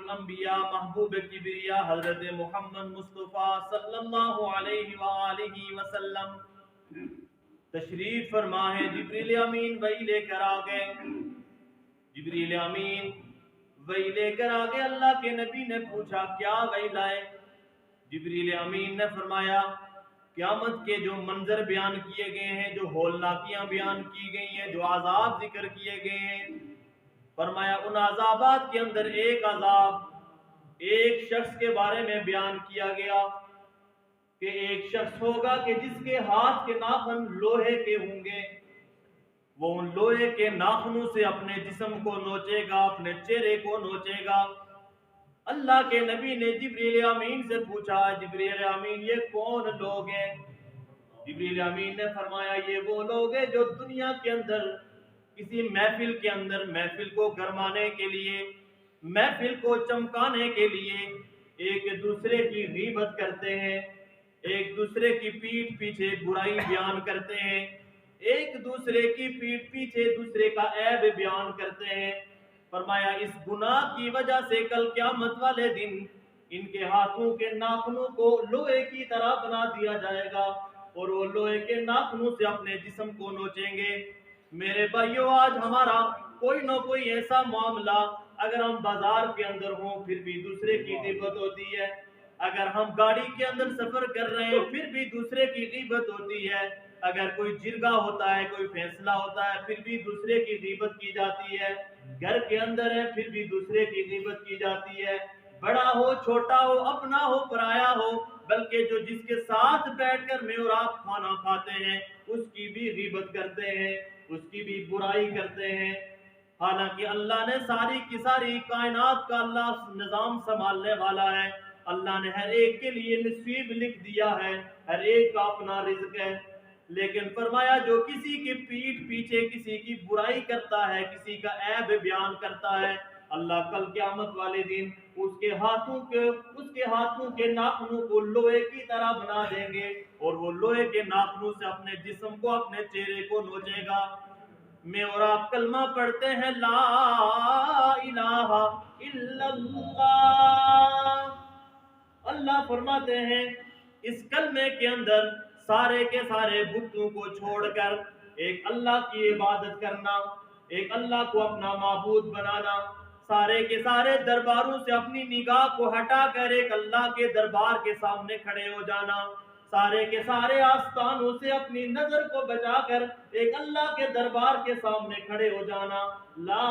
الانبیاء محبوب کبریا حضرت محمد مصطفیٰ صلی اللہ علیہ وآلہ وسلم تشریف فرما ہے۔ جبریل امین وہی لے کر آ گئے، جبریل امین وہی لے کر آ گئے۔ اللہ کے نبی نے پوچھا کیا وہی لائے؟ جبریل امین نے فرمایا قیامت کے جو منظر بیان کیے گئے ہیں، جو ہولناکیاں بیان کی گئی ہیں، جو عذاب ذکر کیے گئے ہیں، فرمایا ان عذابات کے اندر ایک عذاب ایک شخص کے بارے میں بیان کیا گیا کہ ایک شخص ہوگا کہ جس کے ہاتھ کے ناخن لوہے کے ہوں گے، وہ ان لوہے کے ناخنوں سے اپنے جسم کو نوچے گا، اپنے چہرے کو نوچے گا۔ اللہ کے نبی نے جبریل امین سے پوچھا جبریل امین یہ کون لوگ ہیں؟ جبریل امین نے فرمایا یہ وہ لوگ ہیں جو دنیا کے اندر کسی محفل کے اندر محفل کو گرمانے کے لیے، محفل کو چمکانے کے لیے ایک دوسرے کی غیبت کرتے ہیں، ایک دوسرے کی پیٹھ پیچھے برائی بیان کرتے ہیں، ایک دوسرے کی پیٹھ پیچھے دوسرے کا عیب بیان کرتے ہیں۔ فرمایا اس گناہ کی وجہ سے کل قیامت والے دن ان کے ہاتھوں کے ناخنوں کو لوہے کی طرح بنا دیا جائے گا اور وہ لوہے کے ناخنوں سے اپنے جسم کو نوچیں گے۔ میرے بھائیو آج ہمارا کوئی نہ کوئی ایسا معاملہ، اگر ہم بازار کے اندر ہوں پھر بھی دوسرے کی غیبت ہوتی ہے، اگر ہم گاڑی کے اندر سفر کر رہے ہیں پھر بھی دوسرے کی غیبت ہوتی ہے، اگر کوئی جرگہ ہوتا ہے، کوئی فیصلہ ہوتا ہے پھر بھی دوسرے کی غیبت کی جاتی ہے، گھر کے اندر ہے پھر بھی دوسرے کی غیبت کی جاتی ہے، بڑا ہو چھوٹا ہو اپنا ہو پرایا ہو، بلکہ جو جس کے ساتھ بیٹھ کر میں اور آپ کھانا کھاتے ہیں اس کی بھی غیبت کرتے ہیں، اس کی بھی برائی کرتے ہیں۔ حالانکہ اللہ نے ساری کی ساری کائنات کا اللہ نظام سنبھالنے والا ہے، اللہ نے ہر ایک کے لیے نصیب لکھ دیا ہے، ہر ایک کا اپنا رزق ہے، لیکن فرمایا جو کسی کی پیٹھ پیچھے کسی کی برائی کرتا ہے، کسی کا عیب بیان کرتا ہے، اللہ کل قیامت والے دن اس کے ہاتھوں کے ناخنوں کو لوہے کی طرح بنا دیں گے اور وہ لوہے کے ناخنوں سے اپنے جسم کو اپنے چہرے کو نوچے گا۔ میں اور آپ کلمہ پڑھتے ہیں لا الہ الا اللہ، اللہ فرماتے ہیں اس کلمے کے اندر سارے کے سارے بتوں کو چھوڑ کر ایک اللہ کی عبادت کرنا، ایک اللہ کو اپنا معبود بنانا، سارے کے سارے درباروں سے اپنی نگاہ کو ہٹا کر ایک اللہ کے دربار کے سامنے کھڑے ہو جانا، سارے کے سارے آستانوں سے اپنی نظر کو بچا کر ایک اللہ کے دربار کے سامنے کھڑے ہو جانا۔ لا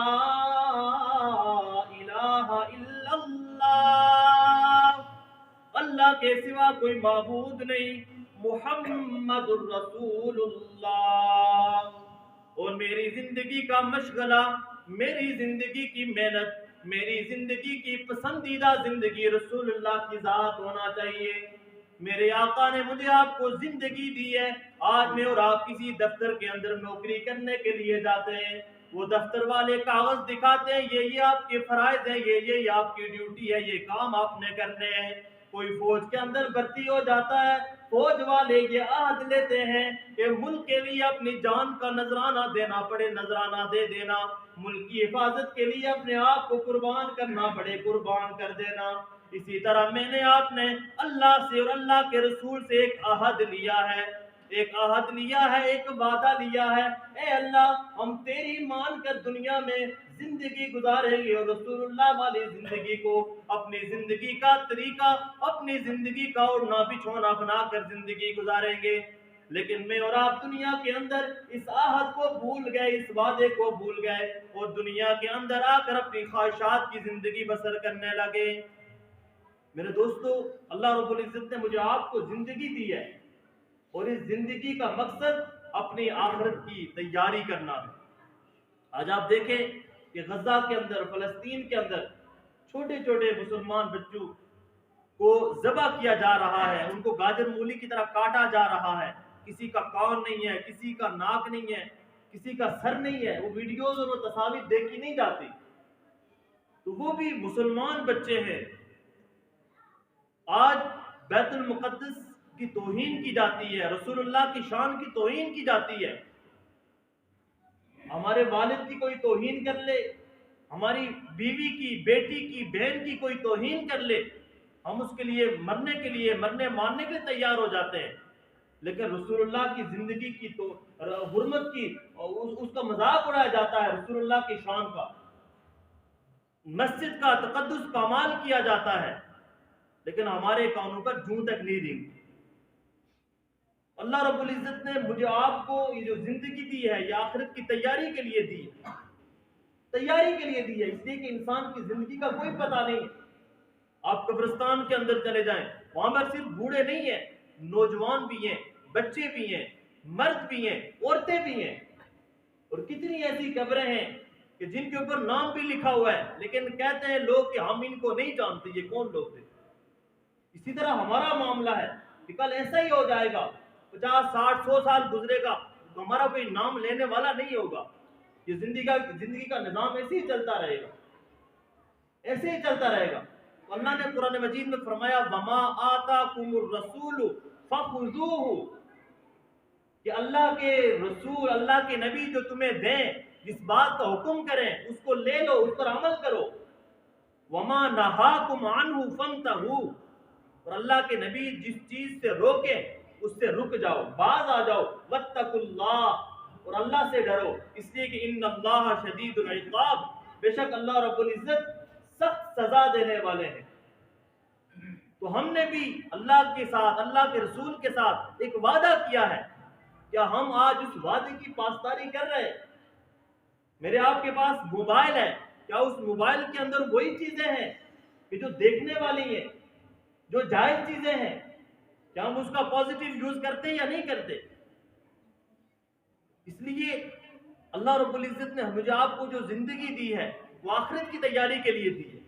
الہ الا اللہ، اللہ کے سوا کوئی معبود نہیں، محمد الرسول اللہ۔ اور میری زندگی کا مشغلہ، میری زندگی کی محنت، میری زندگی کی پسندیدہ زندگی رسول اللہ کی ذات ہونا چاہیے۔ میرے آقا نے مجھے آپ کو زندگی دی ہے۔ آج میں اور آپ کسی دفتر کے اندر نوکری کرنے کے لیے جاتے ہیں، وہ دفتر والے کاغذ دکھاتے ہیں یہ آپ کے فرائض ہیں، یہ آپ کی ڈیوٹی ہے، یہ کام آپ نے کرنے ہیں۔ کوئی فوج کے اندر بھرتی ہو جاتا ہے، فوج والے یہ عہد لیتے ہیں کہ ملک کے لیے اپنی جان کا نذرانہ دینا پڑے، نذرانہ دے دینا، ملک کی حفاظت کے لیے اپنے آپ کو قربان کرنا پڑے، قربان کر دینا۔ اسی طرح میں نے آپ نے اللہ سے اور اللہ کے رسول سے ایک عہد لیا ہے، ایک عہد لیا ہے، ایک وعدہ لیا ہے، اے اللہ ہم تیری مان کر دنیا میں زندگی گزاریں گے اور رسول اللہ والی زندگی کو اپنی زندگی کا طریقہ، اپنی زندگی کا اوڑھنا بچھونا بنا کر زندگی گزاریں گے۔ لیکن میں اور آپ دنیا کے اندر اس عہد کو بھول گئے، اس وعدے کو بھول گئے اور دنیا کے اندر آ کر اپنی خواہشات کی زندگی بسر کرنے لگے۔ میرے دوستو، اللہ رب العزت نے مجھے آپ کو زندگی دی ہے اور اس زندگی کا مقصد اپنی آخرت کی تیاری کرنا ہے۔ آج آپ دیکھیں کہ غزہ کے اندر، فلسطین کے اندر چھوٹے چھوٹے مسلمان بچوں کو ذبح کیا جا رہا ہے، ان کو گاجر مولی کی طرح کاٹا جا رہا ہے، کسی کا کان نہیں ہے، کسی کا ناک نہیں ہے، کسی کا سر نہیں ہے، وہ ویڈیوز اور وہ تصاویر دیکھی نہیں جاتی، تو وہ بھی مسلمان بچے ہیں۔ آج بیت المقدس کی توہین کی جاتی ہے، رسول اللہ کی شان کی توہین کی جاتی ہے۔ ہمارے والد کی کوئی توہین کر لے، ہماری بیوی کی، بیٹی کی، بہن کی کوئی توہین کر لے، ہم اس کے لیے مرنے ماننے کے لیے تیار ہو جاتے ہیں، لیکن رسول اللہ کی زندگی کی تو حرمت کی اس کا مذاق اڑایا جاتا ہے، رسول اللہ کی شان کا، مسجد کا تقدس پامال کیا جاتا ہے، لیکن ہمارے کانوں پر جوں تک نہیں رینگتی۔ اللہ رب العزت نے مجھے آپ کو یہ جو زندگی دی ہے یہ آخرت کی تیاری کے لیے دی ہے، تیاری کے لیے دی ہے، اس لیے کہ انسان کی زندگی کا کوئی پتہ نہیں ہے۔ آپ قبرستان کے اندر چلے جائیں، وہاں پر صرف بوڑھے نہیں ہیں، نوجوان بھی ہیں، بچے بھی ہیں، مرد بھی ہیں، عورتیں بھی ہیں، اور کتنی ایسی قبریں ہیں کہ جن کے اوپر نام بھی لکھا ہوا ہے لیکن کہتے ہیں لوگ کہ ہم ان کو نہیں جانتے یہ کون لوگ تھے۔ اسی طرح ہمارا معاملہ ہے کہ کل ایسا ہی ہو جائے گا، 50 60 100 سال گزرے گا تو ہمارا کوئی نام لینے والا نہیں ہوگا۔ یہ زندگی کا نظام ایسے ہی چلتا رہے گا، ایسے ہی چلتا رہے گا۔ اللہ نے قرآن مجید میں فرمایا وَمَا آتَاكُمُ الرَّسُولُ فَخُذُوهُ، کہ اللہ کے رسول، اللہ کے نبی جو تمہیں دیں، جس بات کا حکم کریں اس کو لے لو، اس پر عمل کرو۔ وَمَا نَهَاكُمْ عَنْهُ فَانْتَهُوا، اور اللہ کے نبی جس چیز سے روکیں اس سے رک جاؤ، باز آ جاؤ۔ وَاتَّقُوا اللَّهَ، اور اللہ سے ڈرو، اس لیے کہ ان اللہ شدید العقاب، بے شک اللہ رب العزت سخت سزا دینے والے ہیں۔ تو ہم نے بھی اللہ کے ساتھ، اللہ کے رسول کے ساتھ ایک وعدہ کیا ہے، کیا ہم آج اس وعدے کی پاسداری کر رہے ہیں؟ میرے آپ کے پاس موبائل ہے، کیا اس موبائل کے اندر وہی چیزیں ہیں کہ جو دیکھنے والی ہیں، جو جائز چیزیں ہیں، کیا ہم اس کا پازیٹیو یوز کرتے ہیں یا نہیں کرتے؟ اس لیے اللہ رب العزت نے مجھے آپ کو جو زندگی دی ہے وہ آخرت کی تیاری کے لیے دی ہے۔